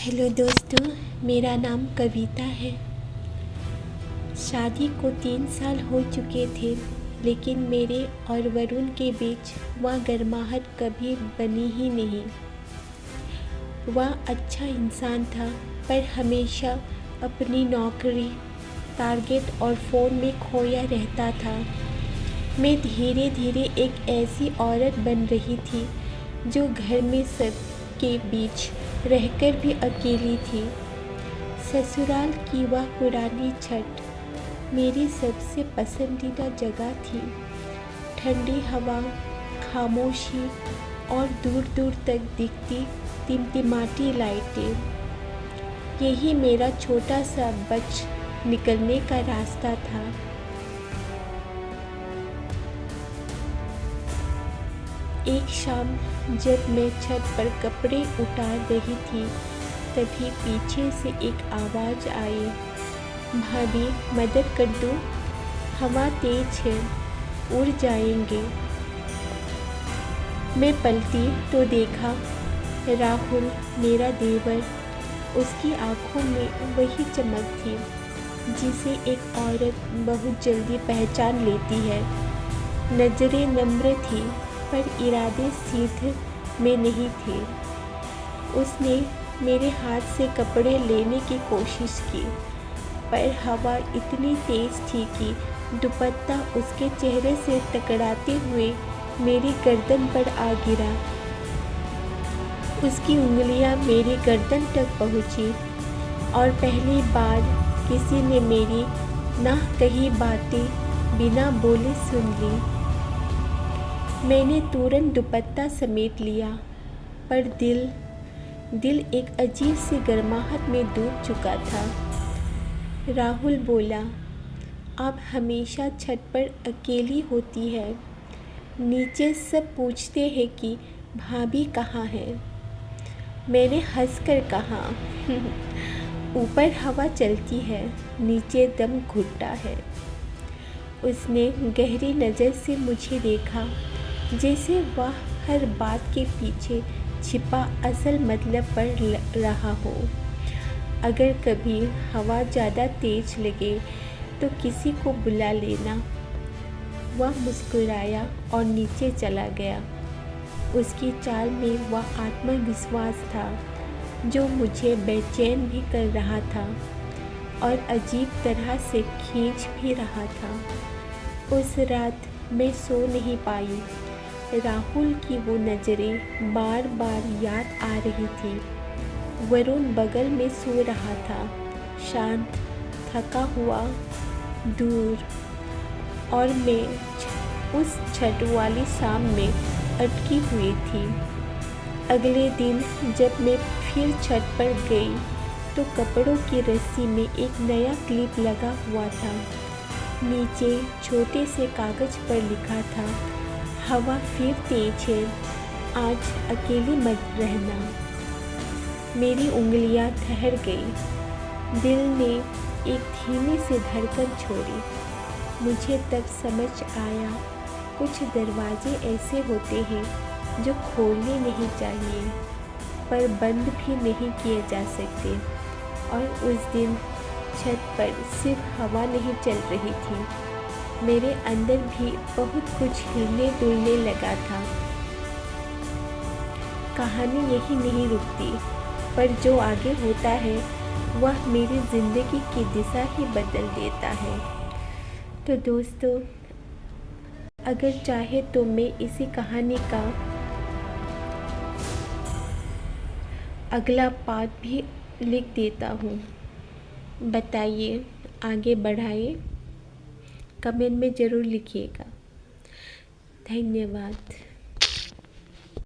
Hello दोस्तों, मेरा नाम कविता है। शादी को 3 साल हो चुके थे, लेकिन मेरे और वरुण के बीच वह गर्माहट कभी बनी ही नहीं। वह अच्छा इंसान था, पर हमेशा अपनी नौकरी, टारगेट और फ़ोन में खोया रहता था। मैं धीरे धीरे एक ऐसी औरत बन रही थी जो घर में सबके बीच रहकर भी अकेली थी। ससुराल की वह पुरानी छत मेरी सबसे पसंदीदा जगह थी। ठंडी हवा, खामोशी और दूर दूर तक दिखती टिमटिमाती लाइटें, यही मेरा छोटा सा बच निकलने का रास्ता था। एक शाम जब मैं छत पर कपड़े उतार रही थी, तभी पीछे से एक आवाज़ आई, भाभी मदद कर दो, हवा तेज है, उड़ जाएंगे। मैं पलटी तो देखा राहुल, मेरा देवर। उसकी आंखों में वही चमक थी जिसे एक औरत बहुत जल्दी पहचान लेती है। नजरें नम्र थी, पर इरादे सीधे में नहीं थे। उसने मेरे हाथ से कपड़े लेने की कोशिश की, पर हवा इतनी तेज थी कि दुपट्टा उसके चेहरे से टकराते हुए मेरी गर्दन पर आ गिरा। उसकी उंगलियां मेरी गर्दन तक पहुंची और पहली बार किसी ने मेरी ना कही बातें बिना बोले सुन ली। मैंने तुरंत दुपट्टा समेट लिया, पर दिल एक अजीब सी गर्माहट में डूब चुका था। राहुल बोला, आप हमेशा छत पर अकेली होती है। नीचे सब पूछते हैं कि भाभी कहाँ है। मैंने हंसकर कहा, ऊपर हवा चलती है, नीचे दम घुटता है। उसने गहरी नज़र से मुझे देखा, जैसे वह हर बात के पीछे छिपा असल मतलब पढ़ रहा हो। अगर कभी हवा ज़्यादा तेज लगे तो किसी को बुला लेना। वह मुस्कुराया और नीचे चला गया। उसकी चाल में वह आत्मविश्वास था जो मुझे बेचैन भी कर रहा था और अजीब तरह से खींच भी रहा था। उस रात मैं सो नहीं पाई। राहुल की वो नज़रें बार बार याद आ रही थी। वरुण बगल में सो रहा था, शांत, थका हुआ, दूर, और मैं उस छत वाली शाम में अटकी हुई थी। अगले दिन जब मैं फिर छत पर गई तो कपड़ों की रस्सी में एक नया क्लिप लगा हुआ था। नीचे छोटे से कागज़ पर लिखा था, हवा फिर तेज है, आज अकेली मत रहना। मेरी उंगलियां ठहर गई। दिल ने एक धीमी सी धड़कन छोड़ी। मुझे तब समझ आया, कुछ दरवाजे ऐसे होते हैं जो खोलने नहीं चाहिए, पर बंद भी नहीं किए जा सकते। और उस दिन छत पर सिर्फ हवा नहीं चल रही थी, मेरे अंदर भी बहुत कुछ हिलने डुलने लगा था। कहानी यही नहीं रुकती, पर जो आगे होता है वह मेरी ज़िंदगी की दिशा ही बदल देता है। तो दोस्तों, अगर चाहे तो मैं इसी कहानी का अगला पार्ट भी लिख देता हूँ। बताइए, आगे बढ़ाइए, कमेंट में ज़रूर लिखिएगा। धन्यवाद।